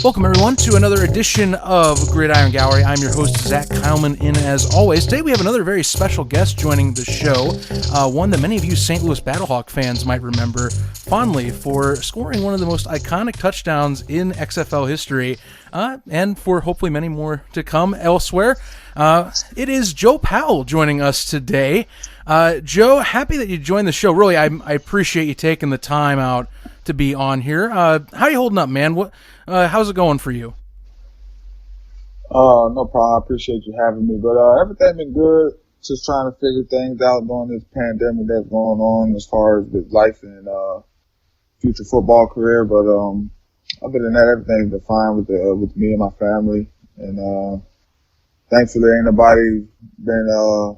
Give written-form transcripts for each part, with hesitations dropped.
Welcome, everyone, to another edition of Gridiron Gallery. I'm your host, Zach Kyleman, in as always. Today we have another very special guest joining the show, one that many of you St. Louis Battlehawk fans might remember fondly for scoring one of the most iconic touchdowns in XFL history, and for hopefully many more to come elsewhere. It is Joe Powell joining us today. Joe, happy that you joined the show. Really, I appreciate you taking the time out to be on here. How are you holding up, man? How's it going for you? No problem. I appreciate you having me. But everything been good. Just trying to figure things out during this pandemic that's going on as far as with life and future football career. But other than that, everything's been fine with me and my family. And thankfully, ain't nobody been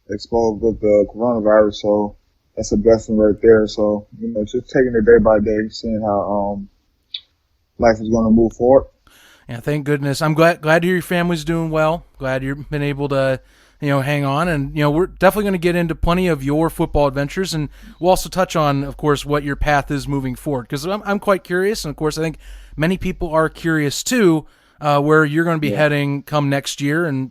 exposed with the coronavirus. So that's a blessing right there. So, just taking it day by day, seeing how life is going to move forward. Yeah, thank goodness. I'm glad to hear your family's doing well. Glad you've been able to, hang on. And, we're definitely going to get into plenty of your football adventures. And we'll also touch on, of course, what your path is moving forward. Because I'm quite curious. And, of course, I think many people are curious, too, where you're going to be heading come next year. And,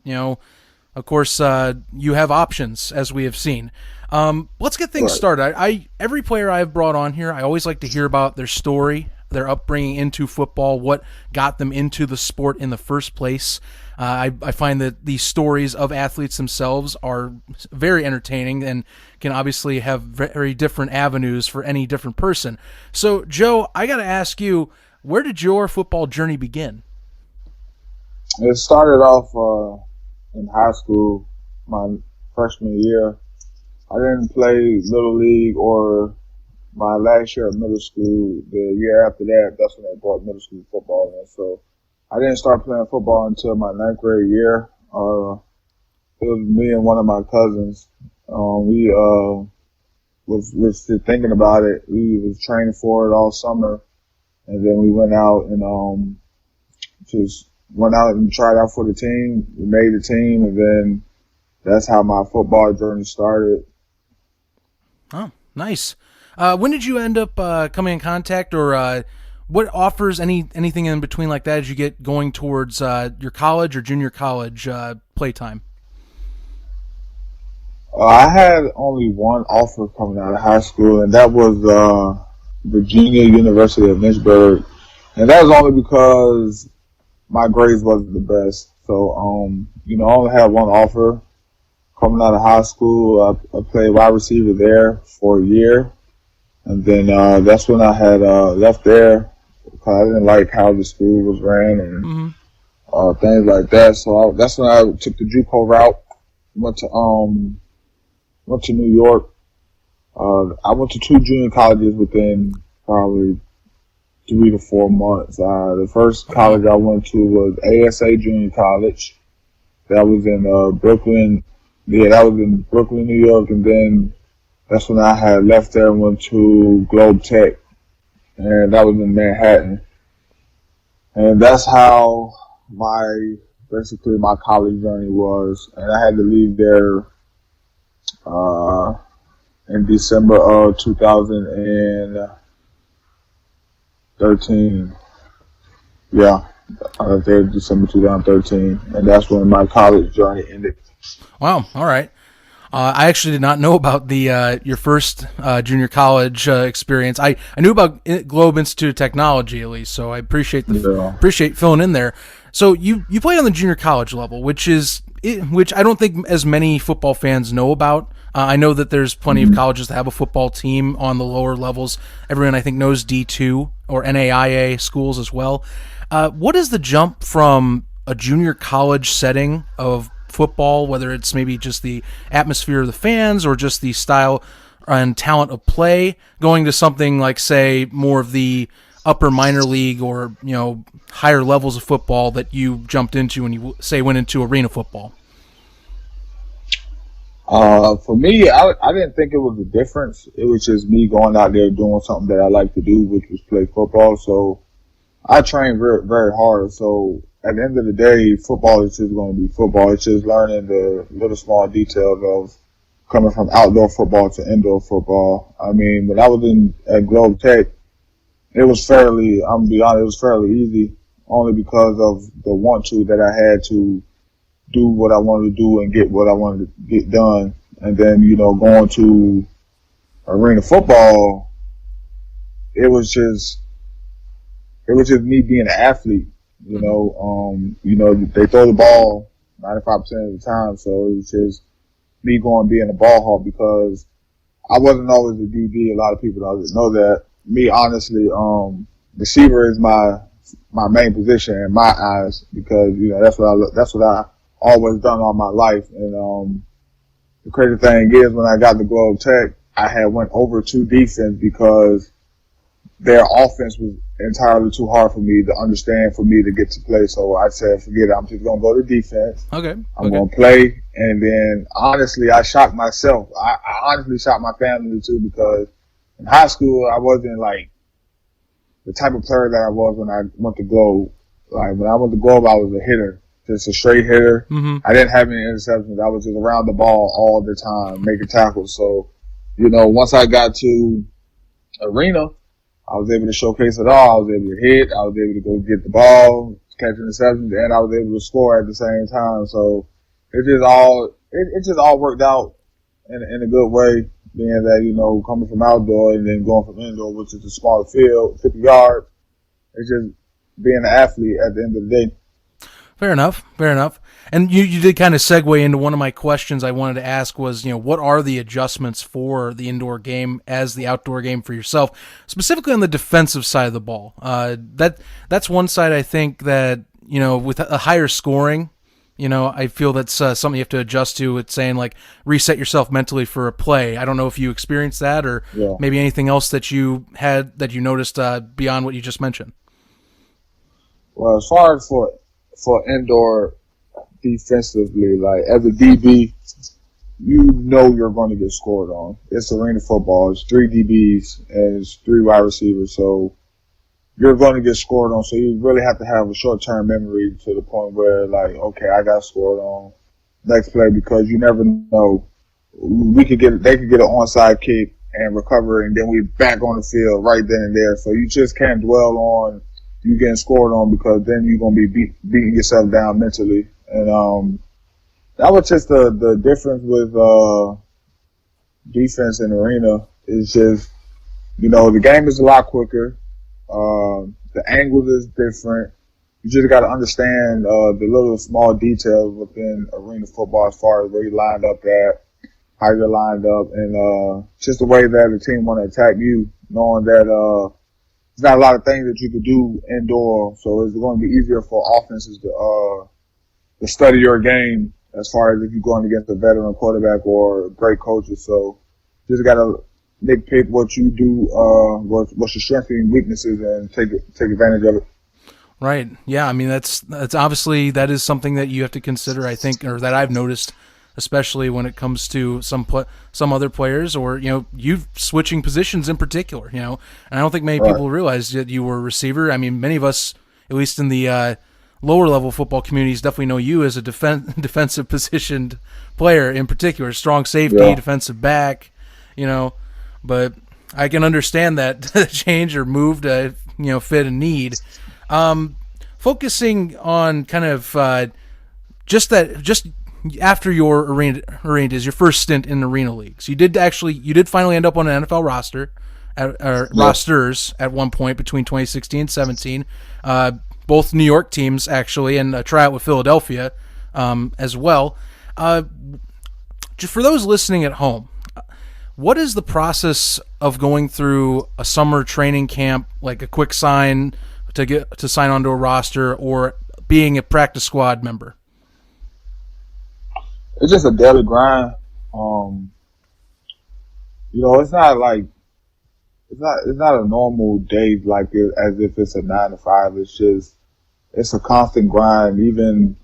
of course, you have options, as we have seen. Let's get things started. Every player I've brought on here, I always like to hear about their story, their upbringing into football, what got them into the sport in the first place. I find that these stories of athletes themselves are very entertaining and can obviously have very different avenues for any different person. So, Joe, I got to ask you, where did your football journey begin? It started off in high school, my freshman year. I didn't play Little League or my last year of middle school. The year after that, that's when they brought middle school football in. So I didn't start playing football until my ninth grade year. It was me and one of my cousins. We was thinking about it. We was training for it all summer. And then we went out and tried out for the team. We made the team, and then that's how my football journey started. Oh, nice. When did you end up coming in contact, or what offers anything in between like that as you get going towards your college or junior college playtime? I had only one offer coming out of high school, and that was Virginia University of Lynchburg. And that was only because my grades wasn't the best. So, I only had one offer coming out of high school. I played wide receiver there for a year. And then that's when I had left there because I didn't like how the school was ran and things like that. So that's when I took the JUCO route. Went to New York. I went to 2 junior colleges within probably 3 to 4 months. The first college I went to was ASA Junior College. That was in Brooklyn. Yeah, that was in Brooklyn, New York, and then that's when I had left there and went to Globe Tech, and that was in Manhattan. And that's how my college journey was. And I had to leave there in December of 2013. Yeah, I left there in December 2013, and that's when my college journey ended. Wow. All right. I actually did not know about the your first junior college experience. I knew about Globe Institute of Technology at least, so I appreciate appreciate filling in there. So you played on the junior college level, which I don't think as many football fans know about. I know that there's plenty of colleges that have a football team on the lower levels. Everyone I think knows D2 or NAIA schools as well. What is the jump from a junior college setting of football, whether it's maybe just the atmosphere of the fans or just the style and talent of play, going to something like, say, more of the upper minor league or, higher levels of football that you jumped into when you, say, went into arena football? For me, I didn't think it was a difference. It was just me going out there doing something that I like to do, which was play football. So I trained very, very hard. So at the end of the day, football is just going to be football. It's just learning the little small details of coming from outdoor football to indoor football. I mean, when I was at Globe Tech, it was fairly, I'm going to be honest, it was fairly easy. only because of the want to that I had to do what I wanted to do and get what I wanted to get done. And then, going to arena football, it was just me being an athlete. They throw the ball 95% of the time, so it was just me going being a ball hawk because I wasn't always a DB. A lot of people don't know that. Me, honestly, receiver is my main position in my eyes because that's what I always done all my life. And the crazy thing is, when I got to Globe Tech, I had went over to defense because their offense was entirely too hard for me to understand, for me to get to play. So I said, forget it. I'm just going to go to defense. Okay. I'm going to play. And then, honestly, I shocked myself. I honestly shocked my family, too, because in high school, I wasn't, like, the type of player that I was when I went to Globe. Like, when I went to Globe, I was a hitter. Just a straight hitter. Mm-hmm. I didn't have any interceptions. I was just around the ball all the time, making tackles. So, once I got to arena, I was able to showcase it all. I was able to hit. I was able to go get the ball, catch interceptions, and I was able to score at the same time. So it just all worked out in a good way, being that, coming from outdoor and then going from indoor, which is a smaller field, 50 yards. It's just being an athlete at the end of the day. Fair enough. And you did kind of segue into one of my questions I wanted to ask was, what are the adjustments for the indoor game as the outdoor game for yourself, specifically on the defensive side of the ball? That's one side I think that, with a higher scoring, I feel that's something you have to adjust to. It's saying, like, reset yourself mentally for a play. I don't know if you experienced that or maybe anything else that you had that you noticed beyond what you just mentioned. Well, as far as for indoor defensively, like as a DB, you're going to get scored on. It's arena football. It's 3 DBs and it's 3 wide receivers, so you're going to get scored on. So you really have to have a short-term memory to the point where, like, okay, I got scored on next play, because you never know. They could get an onside kick and recover, and then we back on the field right then and there. So you just can't dwell on you getting scored on, because then you're going to be beating yourself down mentally. And that was just the difference with defense and arena. Is just, the game is a lot quicker. The angles is different. You just got to understand the little small details within arena football, as far as where you lined up at, how you're lined up, and just the way that the team want to attack you, knowing that there's not a lot of things that you could do indoor, so it's going to be easier for offenses to study your game, as far as if you're going against a veteran quarterback or great coaches. So just got to nitpick what you do, what's your strengths and weaknesses, and take advantage of it. Right. Yeah. I mean, that's obviously, that is something that you have to consider, I think, or that I've noticed, especially when it comes to some other players, or, you switching positions in particular, and I don't think many people realize that you were a receiver. I mean, many of us, at least in the lower level football communities, definitely know you as a defensive positioned player in particular, strong safety, defensive back, but I can understand that change or move to, fit a need. Focusing on kind of just after your arena days, your first stint in arena leagues, you did finally end up on an NFL roster, rosters at one point between 2016 and 17. Both New York teams, actually, and a tryout with Philadelphia as well. Just for those listening at home, what is the process of going through a summer training camp, like a quick sign to sign onto a roster, or being a practice squad member? It's just a daily grind. It's not like it's not a normal day like it, as if it's a 9 to 5. It's a constant grind. Even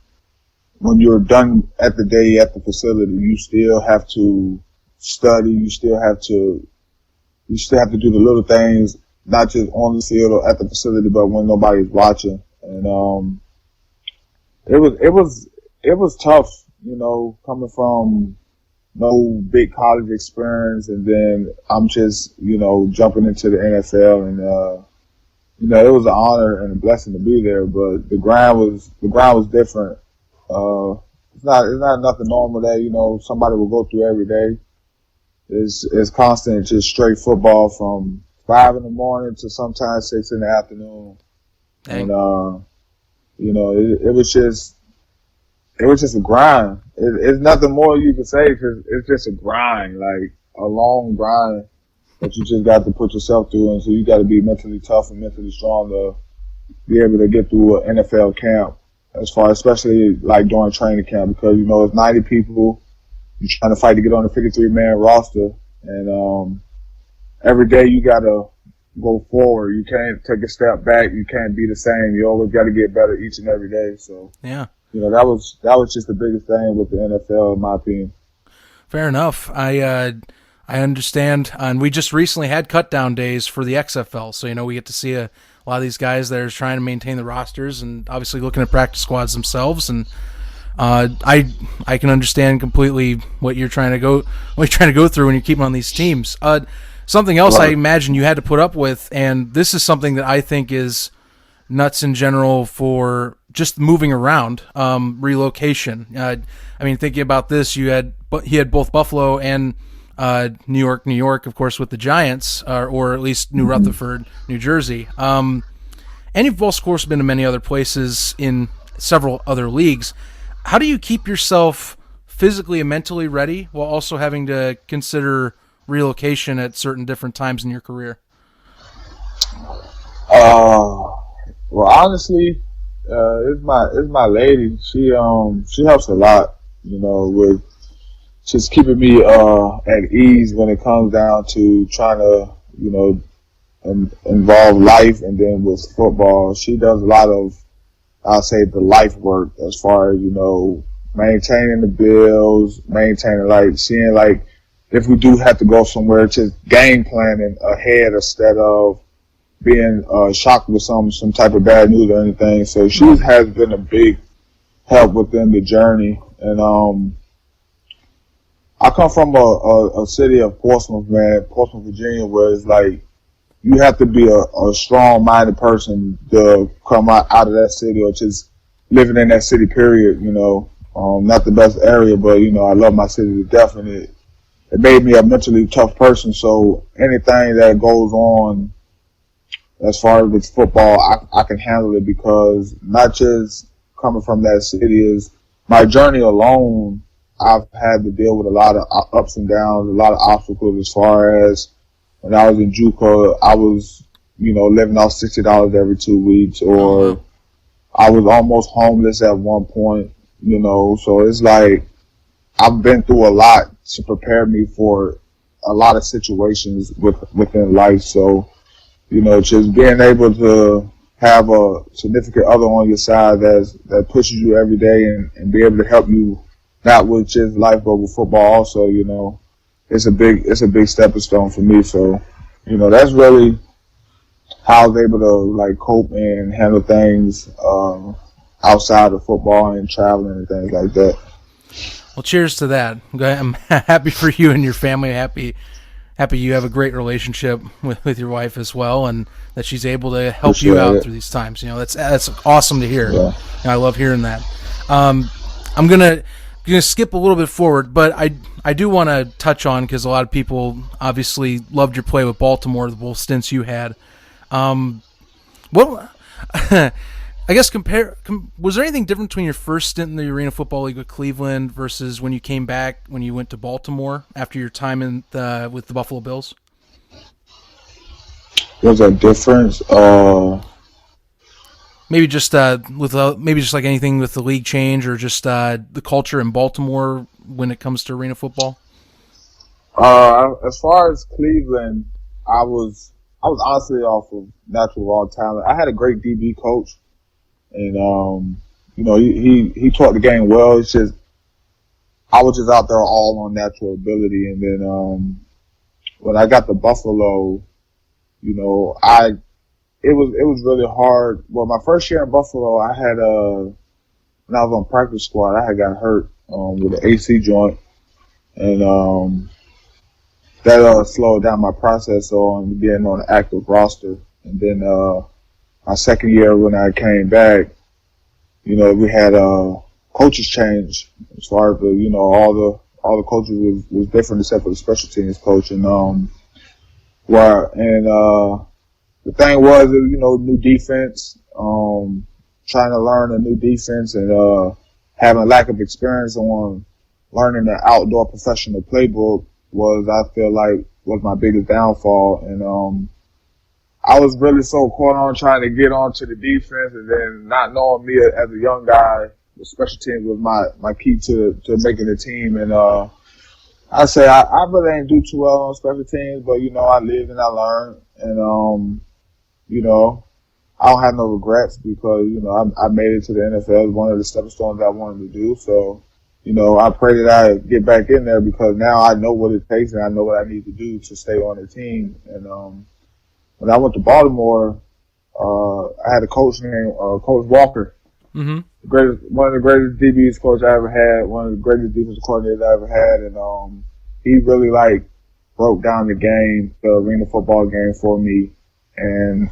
when you're done at the day at the facility, you still have to study. You still have to do the little things, not just on the field or at the facility, but when nobody's watching. And it was tough, coming from no big college experience, and then I'm just, jumping into the NFL, and it was an honor and a blessing to be there. But the ground was different. It's not nothing normal that somebody will go through every day. It's constant, just straight football from 5 in the morning to sometimes 6 in the afternoon. Dang. And it was just a grind. It's nothing more you can say because it's just a grind, like a long grind that you just got to put yourself through. And so you got to be mentally tough and mentally strong to be able to get through an NFL camp, especially like during training camp, because it's 90 people. You're trying to fight to get on the 53-man roster, and every day you got to go forward. You can't take a step back. You can't be the same. You always got to get better each and every day. So yeah. That was just the biggest thing with the NFL, in my opinion. Fair enough. I understand, and we just recently had cut down days for the XFL, so we get to see a lot of these guys that are trying to maintain the rosters and obviously looking at practice squads themselves. And I can understand completely what you're trying to go through when you're keeping on these teams. Something else I imagine you had to put up with, and this is something that I think is nuts in general for just moving around, relocation. Thinking about this, he had both Buffalo and New York, of course, with the Giants, or at least New Rutherford, New Jersey. And you've also, of course, been to many other places in several other leagues. How do you keep yourself physically and mentally ready while also having to consider relocation at certain different times in your career? Well, honestly, it's my lady. She helps a lot, with just keeping me at ease when it comes down to trying to, involve life, and then with football, she does a lot of, I'll say, the life work as far as maintaining the bills, seeing if we do have to go somewhere, just game planning ahead instead of being shocked with some type of bad news or anything. So she has been a big help within the journey. And I come from a city of Portsmouth, Virginia, where it's like you have to be a strong-minded person to come out of that city, or just living in that city, period. Not the best area, but I love my city to death, and it made me a mentally tough person. So anything that goes on as far as with football, I can handle it, because not just coming from that city, is my journey alone. I've had to deal with a lot of ups and downs, a lot of obstacles, as far as when I was in JUCO, I was, living off $60 every 2 weeks, or I was almost homeless at one point, so it's like I've been through a lot to prepare me for a lot of situations within life. So, just being able to have a significant other on your side that pushes you every day and be able to help you, not with just life, but with football also, it's a big stepping stone for me. So, that's really how I was able to cope and handle things outside of football and traveling and things like that. Well, cheers to that. I'm happy for you and your family. Happy you have a great relationship with your wife as well, and that she's able to help you out through these times. That's awesome to hear. Yeah. I love hearing that. I'm gonna skip a little bit forward, but I do want to touch on, because a lot of people obviously loved your play with Baltimore, the both stints you had. I guess was there anything different between your first stint in the Arena Football League with Cleveland versus when you came back, when you went to Baltimore after your time with the Buffalo Bills? There's a difference. Maybe just like anything with the league change, or just the culture in Baltimore when it comes to arena football. As far as Cleveland, I was honestly off of natural raw talent. I had a great DB coach, and he taught the game well. It's just I was just out there all on natural ability. And then when I got to Buffalo, it was really hard. Well, my first year in Buffalo, I had when I was on practice squad, I had got hurt with an AC joint, and that slowed down my process on getting on an active roster. And then my second year when I came back, we had a coaches change as far as all the coaches was different except for the special teams coach. And the thing was, new defense, trying to learn a new defense and having a lack of experience on learning the outdoor professional playbook I feel like was my biggest downfall. And I was really so caught on trying to get onto the defense, and then not knowing me as a young guy, the special teams was my key to making the team. And I say I really ain't do too well on special teams, but I lived and I learned, and I don't have no regrets because I made it to the NFL. It was one of the stepping stones I wanted to do. So I pray that I get back in there because now I know what it takes and I know what I need to do to stay on the team. And when I went to Baltimore, I had a coach named Coach Walker. Mm-hmm. One of the greatest DBs coach I ever had, one of the greatest defensive coordinators I ever had, and he really broke down the game, the arena football game for me. And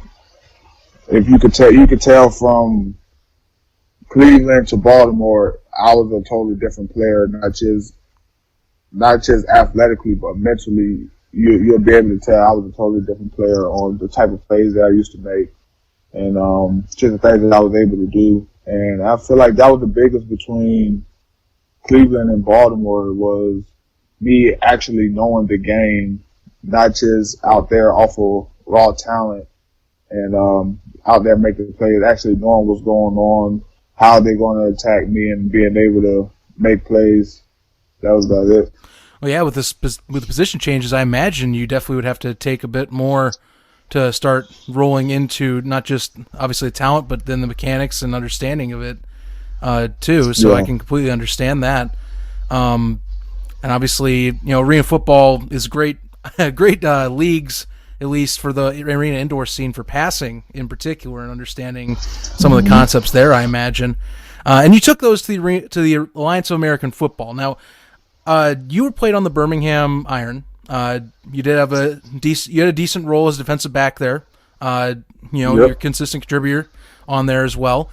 if you could tell from Cleveland to Baltimore, I was a totally different player, not just athletically, but mentally. You'll be able to tell I was a totally different player on the type of plays that I used to make, and just the things that I was able to do. And I feel like that was the biggest between Cleveland and Baltimore was me actually knowing the game, not just out there off of raw talent and out there making plays, actually knowing what's going on, how they're going to attack me, and being able to make plays. That was about it. Well, yeah, with the position changes, I imagine you definitely would have to take a bit more to start rolling into not just obviously talent, but then the mechanics and understanding of it too. So yeah. I can completely understand that. And obviously, arena football is great leagues, at least for the arena indoor scene for passing in particular, and understanding some of the concepts there, I imagine. And you took those to the Alliance of American Football. Now, you were played on the Birmingham Iron. You did have a decent role as defensive back there. You're a consistent contributor on there as well.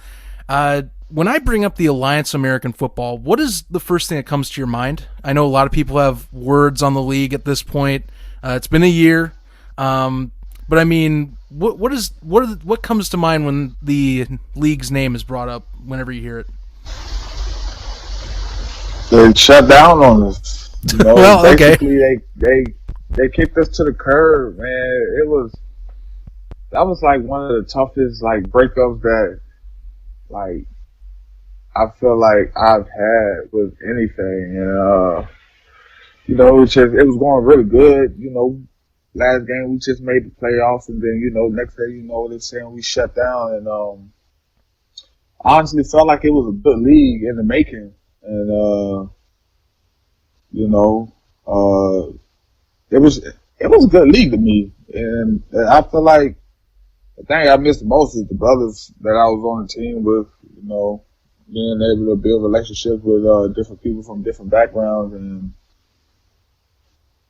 When I bring up the Alliance of American Football, what is the first thing that comes to your mind? I know a lot of people have words on the league at this point. It's been a year, but I mean, what comes to mind when the league's name is brought up? Whenever you hear it, they shut down on us. Well, basically, they kicked us to the curb, man. That was like one of the toughest breakups that I feel like I've had with anything. And it was going really good. Last game we just made the playoffs, and then next day they're saying we shut down. And I honestly felt like it was a good league in the making. And it was a good league to me, and I feel like the thing I missed the most is the brothers that I was on the team with. Being able to build relationships with different people from different backgrounds, and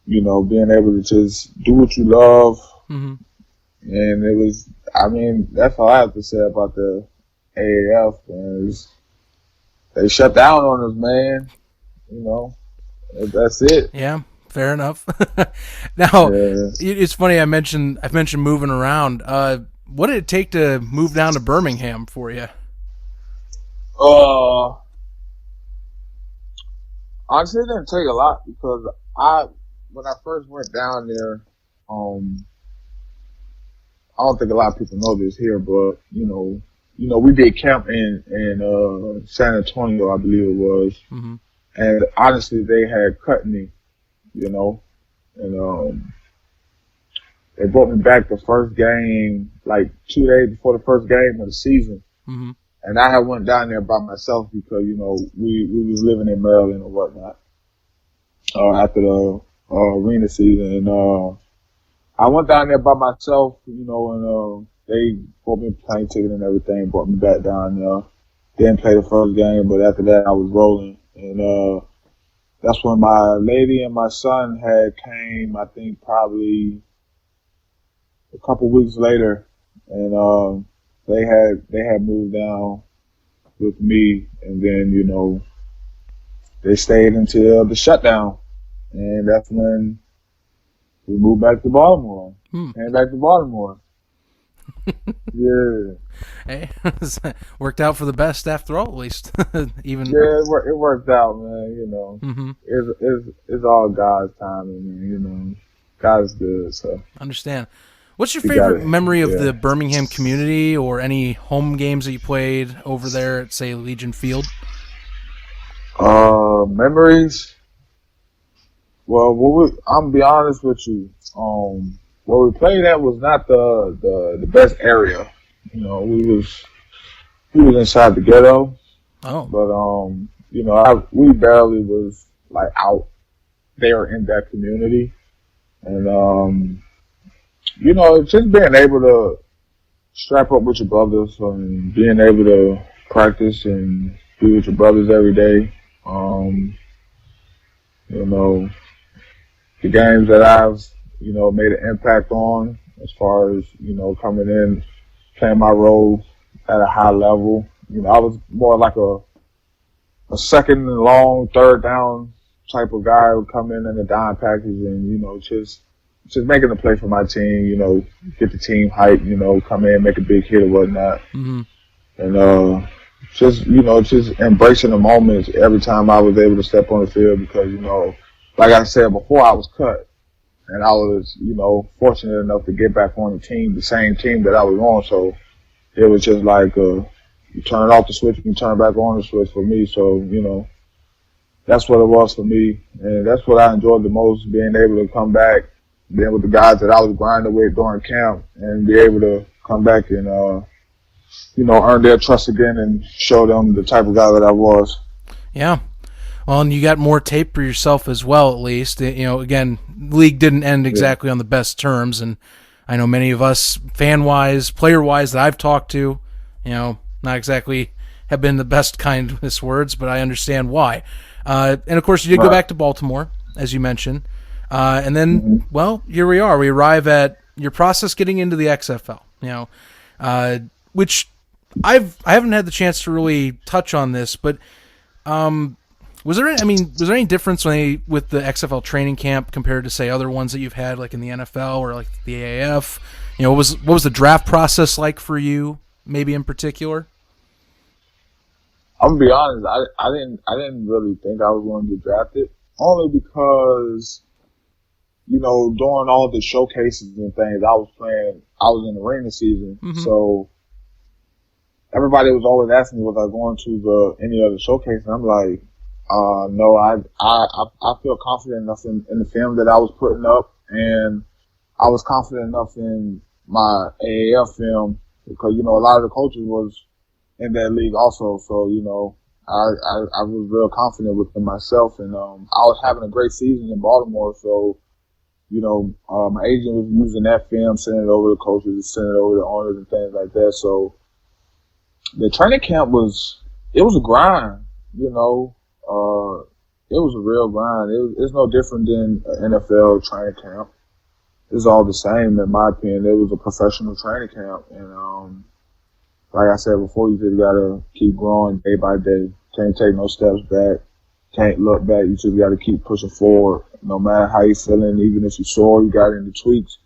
being able to just do what you love. Mm-hmm. And that's all I have to say about the AAF. And they shut down on us, man. That's it. Yeah, fair enough. Now, It's funny. I've mentioned moving around. What did it take to move down to Birmingham for you? Honestly, it didn't take a lot because when I first went down there, I don't think a lot of people know this here, but we did camp in San Antonio, I believe it was. Mm-hmm. And honestly, they had cut me, and they brought me back the first game, 2 days before the first game of the season. Mm-hmm. And I had went down there by myself because, we was living in Maryland or whatnot, after the arena season. And I went down there by myself, and they bought me a plane ticket and everything, brought me back down there. Didn't play the first game, but after that I was rolling. And that's when my lady and my son had came, I think probably a couple weeks later. And they had moved down with me, and then they stayed until the shutdown, and that's when we moved back to Baltimore. Came back to Baltimore. Yeah. Hey, worked out for the best after all, at least. Even it worked out, man. It's all God's timing, man. God's good. So understand. What's your favorite memory of the Birmingham community, or any home games that you played over there at, say, Legion Field? Memories. Well, I'm gonna be honest with you. Where we played at was not the best area. We was inside the ghetto. Oh. But we barely was like out there in that community, and just being able to strap up with your brothers and being able to practice and be with your brothers every day. The games that I've made an impact on, as far as coming in, playing my role at a high level. I was more like a second and long, third down type of guy who would come in the dime package and just making a play for my team. Get the team hyped. Come in, make a big hit or whatnot, and just embracing the moments every time I was able to step on the field, because like I said before, I was cut. And I was, fortunate enough to get back on the same team that I was on. So it was just like, you turn off the switch, you can turn back on the switch for me. So, that's what it was for me. And that's what I enjoyed the most, being able to come back, being with the guys that I was grinding with during camp, and be able to come back and, earn their trust again and show them the type of guy that I was. Yeah. Well, and you got more tape for yourself as well, at least. Again, the league didn't end exactly on the best terms, and I know many of us, fan-wise, player-wise, that I've talked to, not exactly have been the best kindest words, but I understand why. And, of course, you did go back to Baltimore, as you mentioned. And then, well, here we are. We arrive at your process getting into the XFL, which I haven't had the chance to really touch on this, but was there any difference with the XFL training camp compared to, say, other ones that you've had, like in the NFL or like the AAF? What was the draft process like for you, maybe in particular? I'm gonna be honest. I didn't really think I was going to get drafted, only because during all the showcases and things I was in arena season, so everybody was always asking me, was I going to any other showcase, and I'm like, no, I feel confident enough in the film that I was putting up, and I was confident enough in my AAF film, because, a lot of the coaches was in that league also. So, I was real confident within myself, and, I was having a great season in Baltimore. So, my agent was using that film, sending it over to coaches, sending it over to owners and things like that. So the training camp was a grind, it was a real grind. It's no different than an NFL training camp. It's all the same, in my opinion. It was a professional training camp, and like I said before, you just gotta keep growing day by day. Can't take no steps back. Can't look back. You just gotta keep pushing forward. No matter how you're feeling, even if you're sore, you got any tweaks,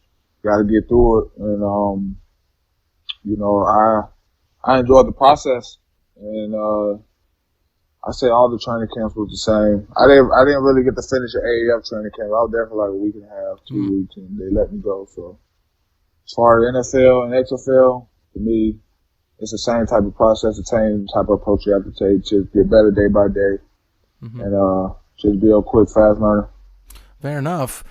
you gotta get through it. And I enjoyed the process, and I say all the training camps was the same. I didn't really get to finish the AAF training camp. I was there for like a week and a half, 2 weeks, and they let me go. So as far as NFL and XFL, for me, it's the same type of process, the same type of approach you have to take to get better day by day, and just be a quick, fast learner. Fair enough.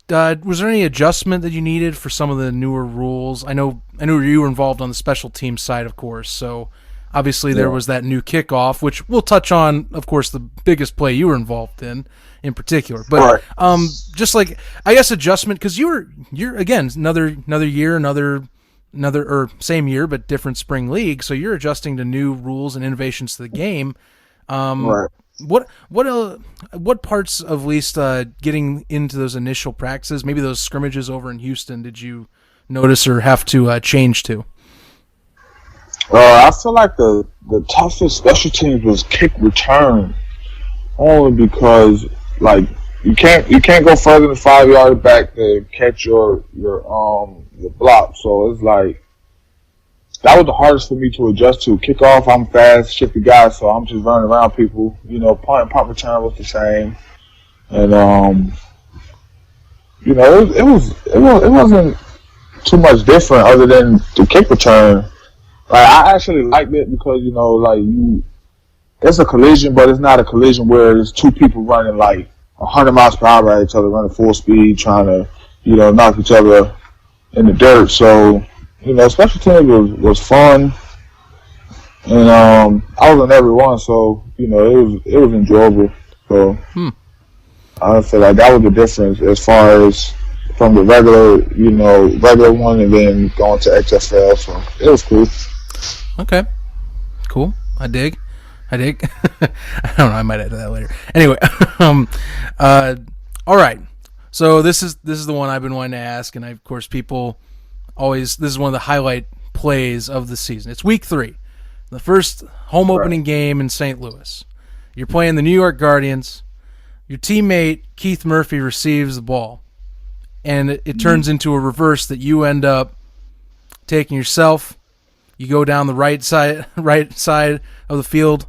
Was there any adjustment that you needed for some of the newer rules? I know you were involved on the special team side, of course, so obviously there was that new kickoff, which we'll touch on, of course, the biggest play you were involved in particular. But just like, I guess, adjustment, because you're again another year, another or same year but different spring league, so you're adjusting to new rules and innovations to the game. What parts of, at least getting into those initial practices, maybe those scrimmages over in Houston, did you notice or have to change to? I feel like the toughest special teams was kick return, only because like you can't go further than 5 yards back to catch your block. So it's like that was the hardest for me to adjust to. Kickoff, I'm fast, shifty guy, so I'm just running around people. Punt and punt return was the same, and it wasn't too much different other than the kick return. Like I actually liked it because it's a collision, but it's not a collision where there's two people running like 100 miles per hour at each other, running full speed, trying to knock each other in the dirt. So special teams was fun, and I was in every one, so it was enjoyable. So I feel like that was the difference as far as from the regular one, and then going to XFL. So it was cool. Okay, cool. I dig. I don't know. I might add to that later. Anyway, all right. So this is the one I've been wanting to ask, and of course, people always. This is one of the highlight plays of the season. It's week 3, the first home opening game in St. Louis. You're playing the New York Guardians. Your teammate Keith Murphy receives the ball, and it turns into a reverse that you end up taking yourself. You go down the right side of the field,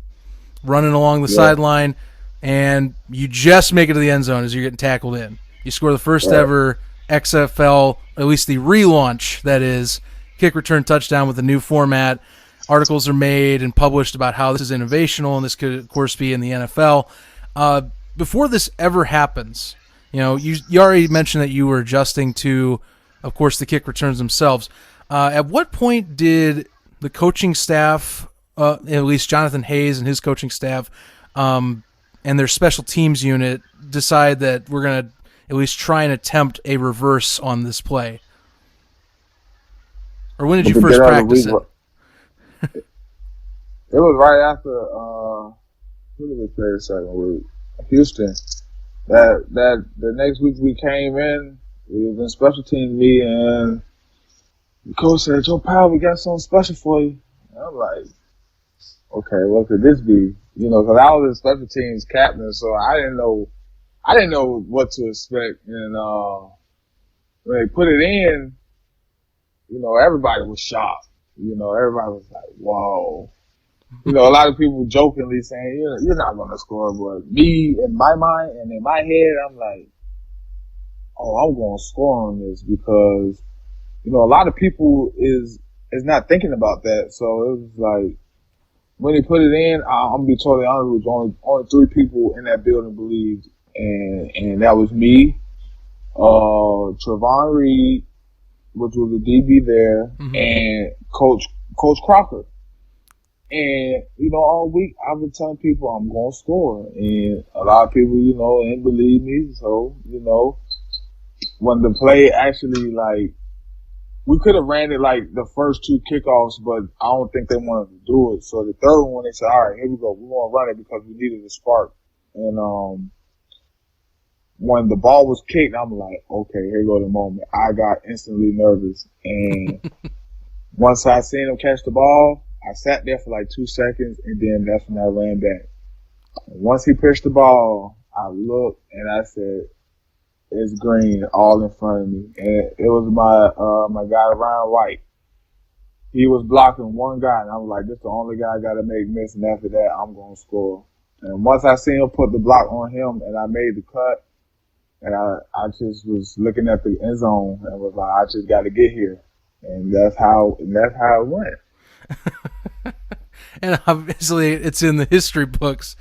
running along the sideline, and you just make it to the end zone as you're getting tackled in. You score the first ever XFL, at least the relaunch, that is, kick return touchdown with the new format. Articles are made and published about how this is innovational, and this could, of course, be in the NFL. Before this ever happens, you already mentioned that you were adjusting to, of course, the kick returns themselves. At what point did the coaching staff, at least Jonathan Hayes and his coaching staff, and their special teams unit, decide that we're going to at least try and attempt a reverse on this play? Or when did you first practice it? It was right after who did we play the second week? Houston. That the next week we came in, we was in special team meeting, and the coach said, "Joe Powell, we got something special for you." And I'm like, "Okay, what could this be?" Because I was a special teams captain, so I didn't know what to expect. And when they put it in, everybody was shocked. Everybody was like, "Whoa." A lot of people jokingly saying, "You're not going to score," but me, in my mind and in my head, I'm like, "Oh, I'm going to score on this," because a lot of people is not thinking about that. So it was like, when he put it in, I'm gonna be totally honest with you, only 3 people in that building believed, and that was me, Trevon Reed, which was a DB there, and Coach Crocker. And all week I've been telling people I'm gonna score, and a lot of people, didn't believe me. So when the play actually, like, we could have ran it like the first 2 kickoffs, but I don't think they wanted to do it. So the third one, they said, "All right, here we go. We want to run it because we needed a spark." And when the ball was kicked, I'm like, "Okay, here go the moment." I got instantly nervous, and once I seen him catch the ball, I sat there for like 2 seconds, and then that's when I ran back. And once he pitched the ball, I looked and I said, "It's green all in front of me." And it was my guy, Ryan White. He was blocking one guy, and I was like, "This is the only guy I got to make miss," and after that, I'm going to score. And once I seen him put the block on him and I made the cut, and I just was looking at the end zone and was like, "I just got to get here." And that's how it went. And obviously, it's in the history books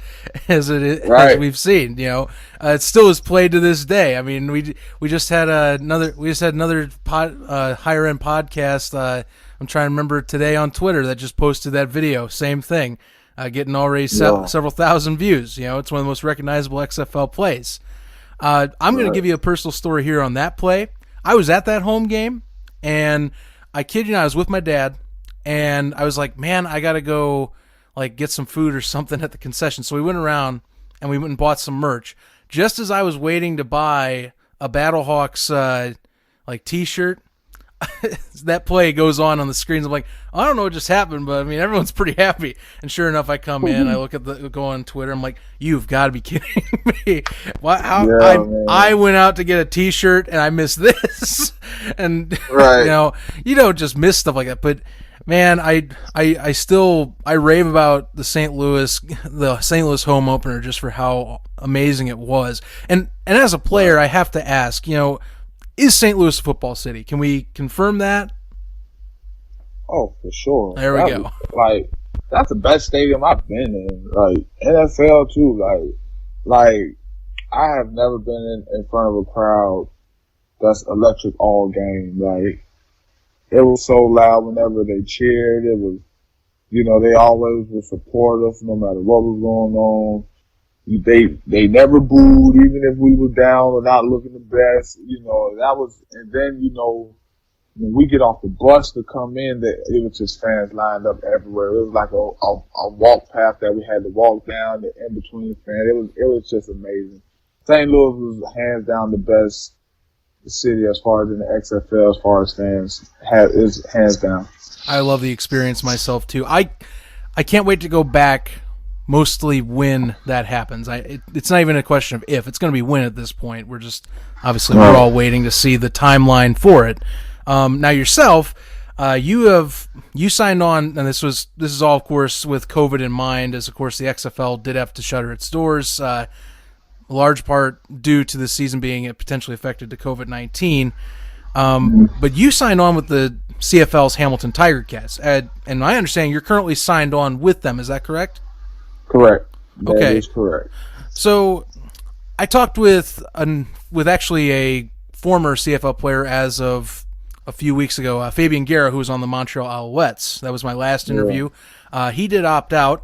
as Right. as we've seen. It still is played to this day. I mean, we just had another higher end podcast. I'm trying to remember today on Twitter that just posted that video. Same thing, getting already several thousand views. It's one of the most recognizable XFL plays. I'm going to give you a personal story here on that play. I was at that home game, and I kid you not, I was with my dad. And I was like, "Man, I got to go get some food or something at the concession." So we went around and we went and bought some merch. Just as I was waiting to buy a Battlehawks T-shirt, that play goes on the screens. I'm like, I don't know what just happened, but I mean, everyone's pretty happy. And sure enough, I come in, I look at go on Twitter. I'm like, you've got to be kidding me! I went out to get a T-shirt and I missed this, and right. you don't just miss stuff like that. But man, I still rave about the St. Louis home opener just for how amazing it was. And as a player, I have to ask, is St. Louis a football city? Can we confirm that? Oh, for sure. There we go. That's the best stadium I've been in. Like NFL too. Like I have never been in front of a crowd that's electric all game. Like it was so loud whenever they cheered. It was, they always were supportive no matter what was going on. They never booed, even if we were down or not looking the best. That was, and then, when we get off the bus to come in, it was just fans lined up everywhere. It was like a walk path that we had to walk down in between fans. It was just amazing. St. Louis was hands down the best city as far as in the XFL, as far as fans is hands down. I love the experience myself too. I can't wait to go back. Mostly when that happens. It's not even a question of if. It's going to be when at this point. We're just obviously we're all waiting to see the timeline for it. Now yourself, you signed on, and this is all of course with COVID in mind, as of course the XFL did have to shutter its doors, a large part due to the season being potentially affected to COVID-19. But you signed on with the CFL's Hamilton Tiger Cats, and I understand you're currently signed on with them. Is that correct? Correct. That is correct. So I talked with actually a former CFL player as of a few weeks ago, Fabian Guerra, who was on the Montreal Alouettes. That was my last interview. He did opt out.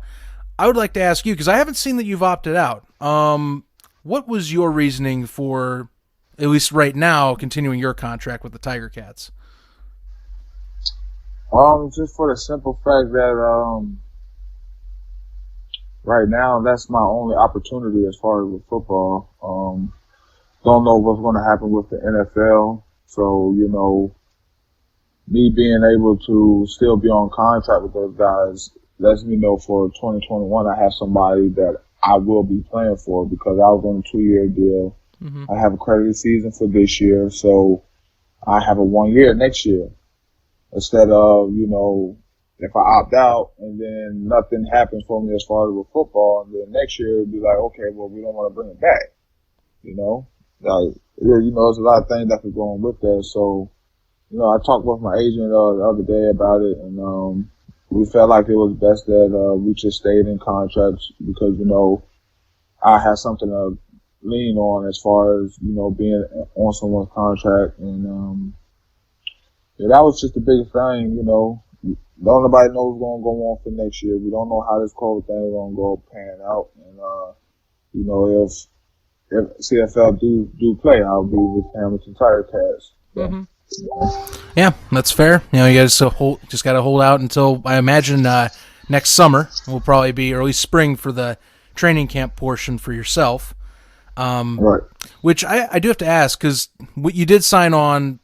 I would like to ask you, because I haven't seen that you've opted out. What was your reasoning for, at least right now, continuing your contract with the Tiger Cats? Just for the simple fact that right now, that's my only opportunity as far as with football. Don't know what's going to happen with the NFL. So, me being able to still be on contract with those guys lets me know for 2021 I have somebody that I will be playing for, because I was on a 2-year deal. Mm-hmm. I have a credited season for this year, so I have a 1 year next year. Instead of, if I opt out and then nothing happens for me as far as with football, and then next year it'd be like, okay, well, we don't want to bring it back. There's a lot of things that could go on with that. So, I talked with my agent the other day about it, and we felt like it was best that we just stayed in contracts, because, I had something to lean on as far as, being on someone's contract. And that was just the biggest thing, Don't nobody know what's going to go on for next year. We don't know how this COVID thing is going to go pan out. And, if CFL do play, I'll be with Hamilton Tiger Cats. So, mm-hmm. Yeah, that's fair. You guys just got to hold out until, I imagine, next summer will probably be, or at least spring, for the training camp portion for yourself. Right. Which I do have to ask, because you did sign on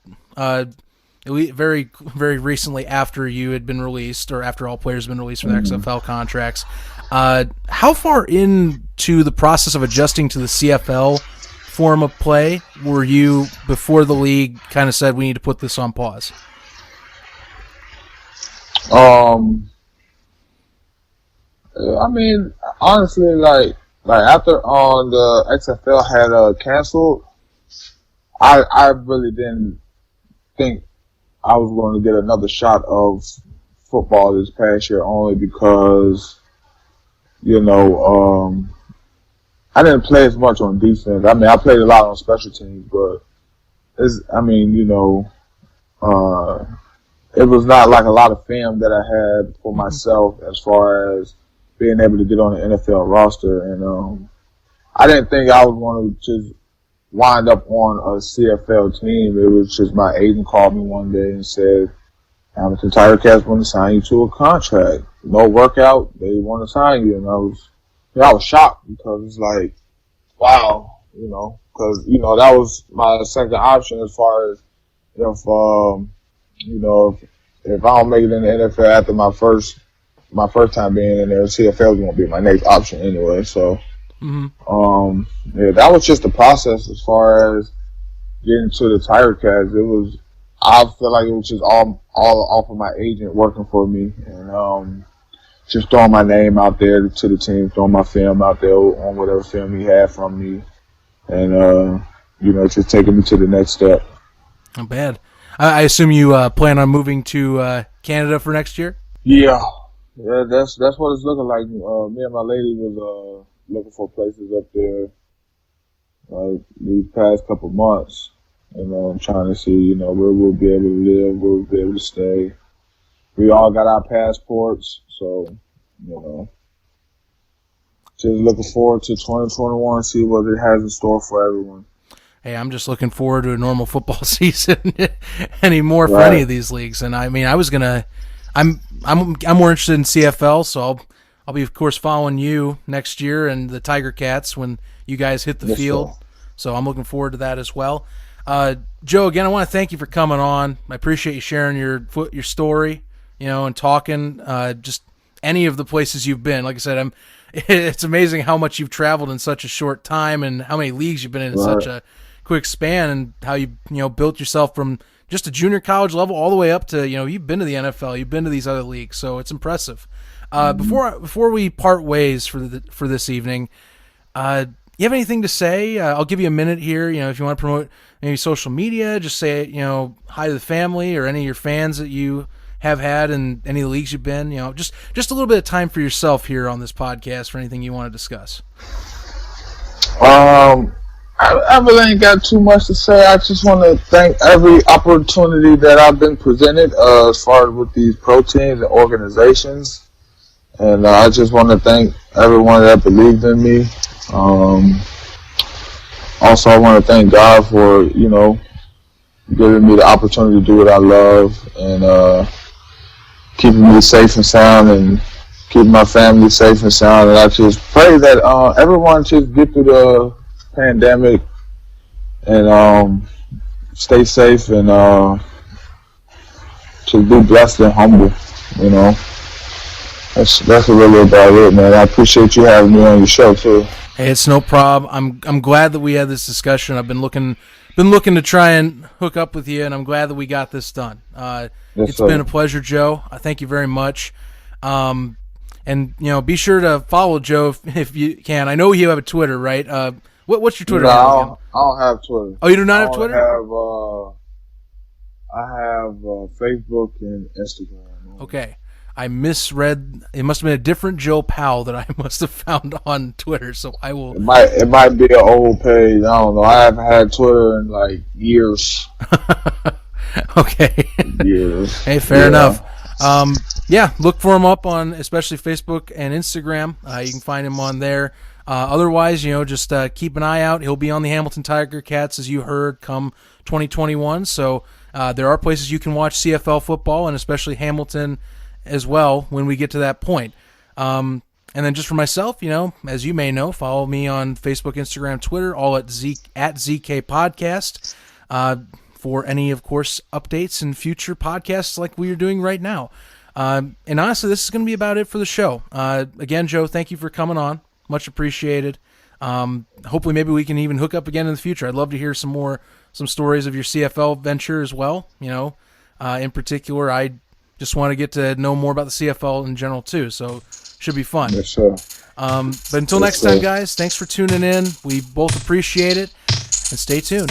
very, very recently after you had been released, or after all players have been released from their XFL contracts. How far into the process of adjusting to the CFL form of play were you before the league kind of said we need to put this on pause? I mean, honestly, like after the XFL had canceled, I really didn't think I was going to get another shot of football this past year, only because, I didn't play as much on defense. I mean, I played a lot on special teams, but it was not like a lot of film that I had for myself as far as being able to get on the NFL roster. And I didn't think I was going to just wind up on a CFL team. It was just my agent called me one day and said, Hamilton Tiger Cats want to sign you to a contract. No workout, they want to sign you. And I was shocked, because it's like, wow, because, that was my second option as far as if You know, if I don't make it in the NFL after my first time being in there, CFL is going to be my next option anyway. So, yeah, that was just the process as far as getting to the Tiger Cats. I feel like it was just all off of my agent working for me, and just throwing my name out there to the team, throwing my film out there on whatever film he had from me, and just taking me to the next step. Not bad. I assume you plan on moving to Canada for next year? Yeah, that's what it's looking like. Me and my lady was looking for places up there these past couple months. I'm trying to see, where we'll be able to live, where we'll be able to stay. We all got our passports, so, just looking forward to 2021, see what it has in store for everyone. Hey, I'm just looking forward to a normal football season anymore for any of these leagues. And I mean, I'm more interested in CFL, so I'll be of course following you next year and the Tiger Cats when you guys hit the field. Sir. So I'm looking forward to that as well. Joe, again, I want to thank you for coming on. I appreciate you sharing your story, and talking just any of the places you've been. Like I said, it's amazing how much you've traveled in such a short time and how many leagues you've been in such a quick span, and how you built yourself from just a junior college level all the way up to you've been to the NFL, you've been to these other leagues, so it's impressive. Before we part ways for this evening, you have anything to say? I'll give you a minute here. If you want to promote maybe social media, just say hi to the family or any of your fans that you have had in any leagues you've been. Just a little bit of time for yourself here on this podcast for anything you want to discuss. I really ain't got too much to say. I just want to thank every opportunity that I've been presented as far as with these pro teams and organizations. And I just want to thank everyone that believed in me. Also, I want to thank God for, giving me the opportunity to do what I love and keeping me safe and sound and keeping my family safe and sound. And I just pray that everyone just get through the pandemic and stay safe and just be blessed and humble. That's really about it, man. I appreciate you having me on your show too. Hey, it's no problem. I'm glad that we had this discussion. I've been looking to try and hook up with you, and I'm glad that we got this done. It's been a pleasure, Joe. I thank you very much. And be sure to follow Joe if you can. I know you have a Twitter, right? What's your Twitter handle? I don't have Twitter. Oh, you do not have Twitter? I have Facebook and Instagram. Okay. I misread. It must have been a different Joe Powell that I must have found on Twitter. So I will. It might be an old page. I don't know. I haven't had Twitter in like years. Okay. Years. Hey, fair enough. Look for him up on especially Facebook and Instagram. You can find him on there. Otherwise, just keep an eye out. He'll be on the Hamilton Tiger Cats, as you heard, come 2021. So there are places you can watch CFL football, and especially Hamilton as well when we get to that point. And then just for myself, as you may know, follow me on Facebook, Instagram, Twitter, all at ZK Podcast for any, of course, updates and future podcasts like we are doing right now. And honestly, this is going to be about it for the show. Again, Joe, thank you for coming on. Much appreciated. Hopefully maybe we can even hook up again in the future. I'd love to hear some stories of your CFL venture as well. In particular, I just want to get to know more about the CFL in general too, so should be fun. Yes, sir. But until next time, guys, thanks for tuning in. We both appreciate it, and stay tuned.